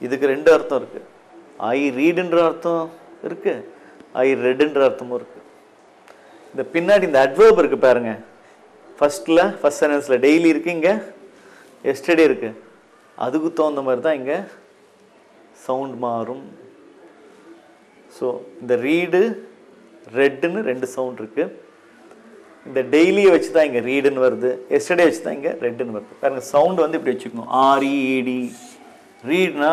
இதுக்கு ரெண்டு அர்த்தம் இருக்குது. ஐ ரீடுன்ற அர்த்தம் இருக்குது, ஐ ரெட்ன்ற அர்த்தமும் இருக்குது. இந்த பின்னாடி இந்த அட்வர்ப் இருக்குது பாருங்க, ஃபர்ஸ்ட் சென்டென்ஸில் டெய்லி இருக்குது, இங்கே எஸ்டர்டே இருக்குது. அதுக்கு தகுந்த மாதிரி தான் இங்கே சவுண்ட் மாறும். ஸோ இந்த ரீடு ரெட்டுன்னு ரெண்டு சவுண்ட் இருக்குது. இந்த டெய்லியை வச்சு தான் இங்கே ரீடுன்னு வருது, எஸ்டர்டே வச்சு தான் இங்கே ரெட்டுன்னு வருது. பாருங்கள் சவுண்டு வந்து இப்படி வச்சுக்கணும், ஆர்இடி. ரீட்னா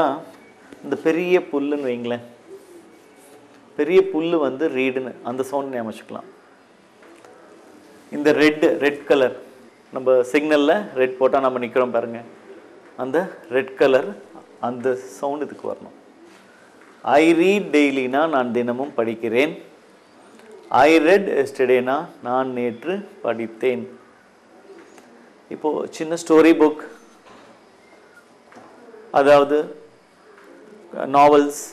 இந்த பெரிய புல்லுன்னு வைங்களேன், பெரிய புல் வந்து ரீடுன்னு அந்த சவுண்ட் ஞாபகம் வச்சுக்கலாம். இந்த ரெட் கலர், நம்ம சிக்னலில் ரெட் போட்டால் நம்ம நிற்கிறோம் பாருங்கள், அந்த ரெட் கலர் அந்த சவுண்ட் இதுக்கு வரணும். ஐ ரீட் டெய்லினா நான் தினமும் படிக்கிறேன். ஐ ரெட் எஸ்டர்டேனா நான் நேற்று படித்தேன். இப்போது சின்ன ஸ்டோரி புக், அதாவது நாவல்ஸ்,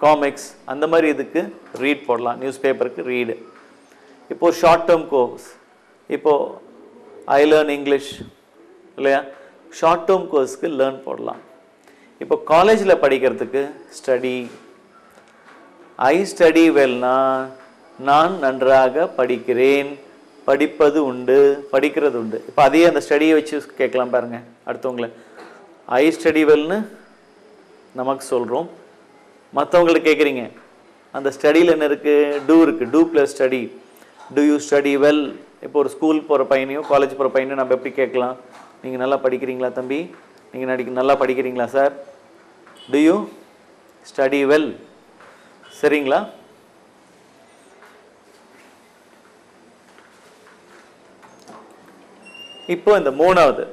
காமிக்ஸ், அந்த மாதிரி இதுக்கு ரீட் போடலாம். நியூஸ் பேப்பருக்கு ரீடு. இப்போது ஷார்ட் டேர்ம் கோர்ஸ், இப்போது ஐ லேர்ன் இங்கிலீஷ் இல்லையா, ஷார்ட் டேர்ம் கோர்ஸ்க்கு லேர்ன் போடலாம். இப்போ காலேஜில் படிக்கிறதுக்கு ஸ்டடி. ஐ ஸ்டடி வெல்னா நான் நன்றாக படிக்கிறேன், படிப்பது உண்டு, படிக்கிறது உண்டு. இப்போ அதையே அந்த ஸ்டடியை வச்சு கேட்கலாம் பாருங்கள் அடுத்தவங்களை. ஐ ஸ்டடி வெல்னு நமக்கு சொல்கிறோம், மற்றவங்களுக்கு கேட்குறீங்க. அந்த ஸ்டடியில் என்ன இருக்குது, டூ இருக்குது, two plus study, do you study well. இப்போ ஒரு ஸ்கூல் போகிற பையனையோ காலேஜ் போகிற பையனையும் நம்ம எப்படி கேட்கலாம், நீங்கள் நல்லா படிக்கிறீங்களா தம்பி, நீங்கள் நல்லா படிக்கிறீங்களா sir, to you study well, சரிங்களா? இப்போ இந்த மூணாவது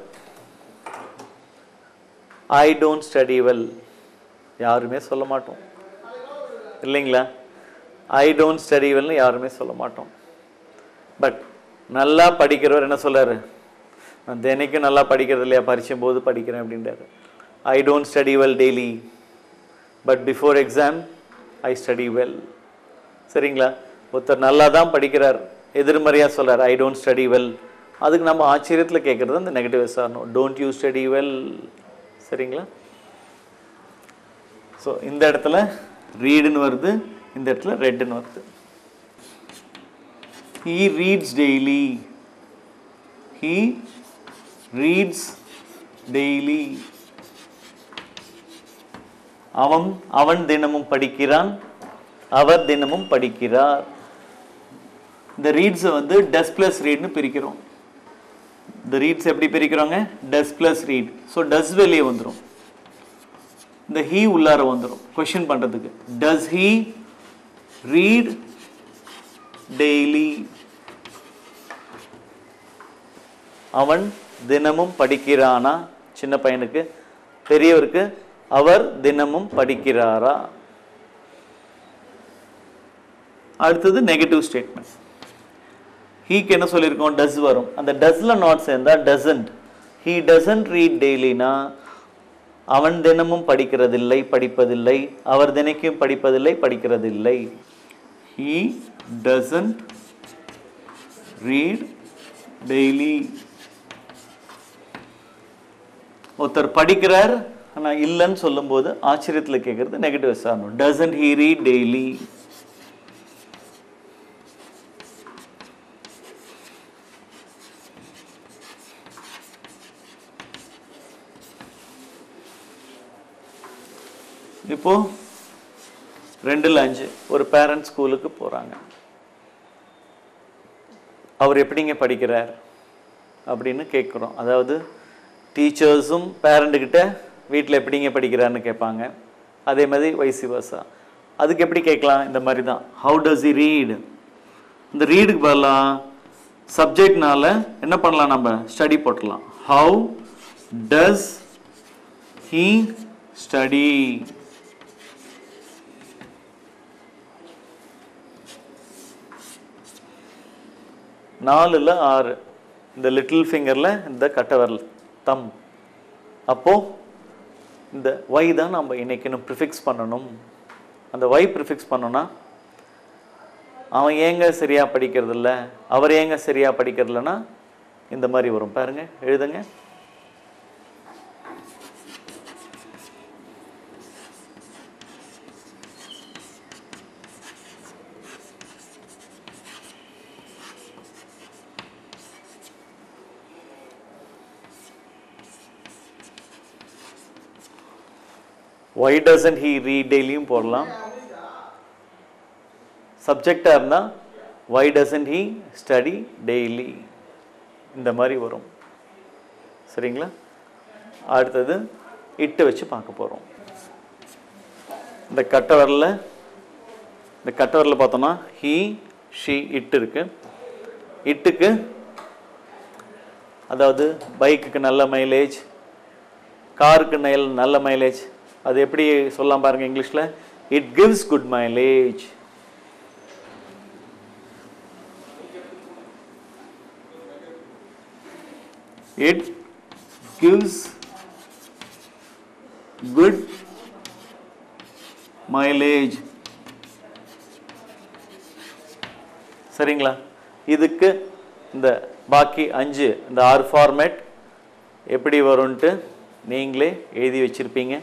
ஐ டோன்ட் ஸ்டடி வெல், யாருமே சொல்ல மாட்டோம் இல்லைங்களா? ஐ டோன்ட் ஸ்டடி வெல்னு யாருமே சொல்ல மாட்டோம். பட் நல்லா படிக்கிறவர் என்ன சொல்றாரு, நான் தினைக்கும் நல்லா படிக்கிறது இல்லையா, பரீட்சையும் போது படிக்கிறேன் அப்படின்றாரு. I don't study well daily, but before exam I study well, சரிங்களா? ஒருத்தர் நல்லா தான் படிக்கிறார், எதிர்மறையாக சொல்கிறார் ஐ டோன்ட் ஸ்டடி வெல், அதுக்கு நம்ம ஆச்சரியத்தில் கேட்குறது அந்த நெகட்டிவ் சாரணும், டோன்ட் யூ ஸ்டடி வெல், சரிங்களா? ஸோ இந்த இடத்துல ரீடுன்னு வருது, இந்த இடத்துல ரெட்டுன்னு வருது. He reads daily, he reads daily. அவன் தினமும் படிக்கிறான், அவர் தினமும் படிக்கிறார். இந்த ரீட்ஸை வந்து டஸ் பிளஸ் ரீட்னு பிரிக்கிறோம். இந்த ரீட்ஸ் எப்படி பிரிக்கிறோங்க, டஸ் பிளஸ் ரீட். ஸோ டஸ் வெளியே வந்துடும், இந்த ஹீ உள்ளார வந்துடும் கொஸ்டின் பண்ணுறதுக்கு. டஸ் ஹீ ரீட் டெய்லி, அவன் தினமும் படிக்கிறானா, சின்ன பையனுக்கு. பெரியவருக்கு அவர் தினமும் படிக்கிறாரா. அடுத்தது நெகட்டிவ் ஸ்டேட்மெண்ட். ஹீக்கு என்ன சொல்லியிருக்கோம், டஸ் வரும். அந்த டஸ்ல நாட் சேர்ந்தா டசன்ட். ஹீ டசன்ட் ரீட் டெய்லினா அவன் தினமும் படிக்கிறதில்லை, படிப்பதில்லை. அவர் தினைக்கும் படிப்பதில்லை, படிக்கிறதில்லை. He doesn't read daily. ஒருத்தர் படிக்கிறார் ஆனால் இல்லைன்னு சொல்லும்போது ஆச்சரியத்தில் கேட்கறது negative சாரணும். Doesn't he read daily? இப்போ 2-5 ஒரு பேரண்ட் ஸ்கூலுக்கு போகிறாங்க. அவர் எப்படிங்க படிக்கிறார் அப்படின்னு கேட்குறோம். அதாவது டீச்சர்ஸும் பேரண்ட்டுக்கிட்ட வீட்டில் எப்படிங்க படிக்கிறாருன்னு கேட்பாங்க. அதே மாதிரி வைசி வர்சா. அதுக்கு எப்படி கேட்கலாம், இந்த மாதிரி தான். How does he read. இந்த ரீடுக்கு பதிலாக சப்ஜெக்ட்னால என்ன பண்ணலாம், நம்ம ஸ்டடி போட்டுடலாம். How does he study. நாலுல 6 இந்த லிட்டில் ஃபிங்கரில் இந்த கட்டவரல் தம். அப்போது இந்த ஒய் தான் நம்ம இணைக்கணும், ப்ரிஃபிக்ஸ் பண்ணணும். அந்த ஒய் ப்ரிஃபிக்ஸ் பண்ணோன்னா அவன் ஏங்க சரியாக படிக்கிறதில்ல, அவர் ஏங்க சரியாக படிக்கிறதில்லன்னா இந்த மாதிரி வரும் பாருங்க, எழுதுங்க. why doesn't he read டெய்லியும் போடலாம். சப்ஜெக்டாக இருந்தால் why doesn't he study daily இந்த மாதிரி வரும். சரிங்களா? அடுத்தது இட்டு வச்சு பார்க்க போகிறோம். இந்த கட்டவரில் பார்த்தோம்னா he she இட்டு இருக்கு. இட்டுக்கு அதாவது பைக்குக்கு நல்ல மைலேஜ், காருக்கு நல்ல மைலேஜ், அது எப்படி சொல்லலாம் பாருங்க இங்கிலீஷில், it gives good mileage. It gives good mileage. சரிங்களா? இதுக்கு இந்த பாக்கி 5 இந்த 6 ஃபார்மேட் எப்படி வரும்ன்ட்டு நீங்களே எழுதி வச்சிருப்பீங்க.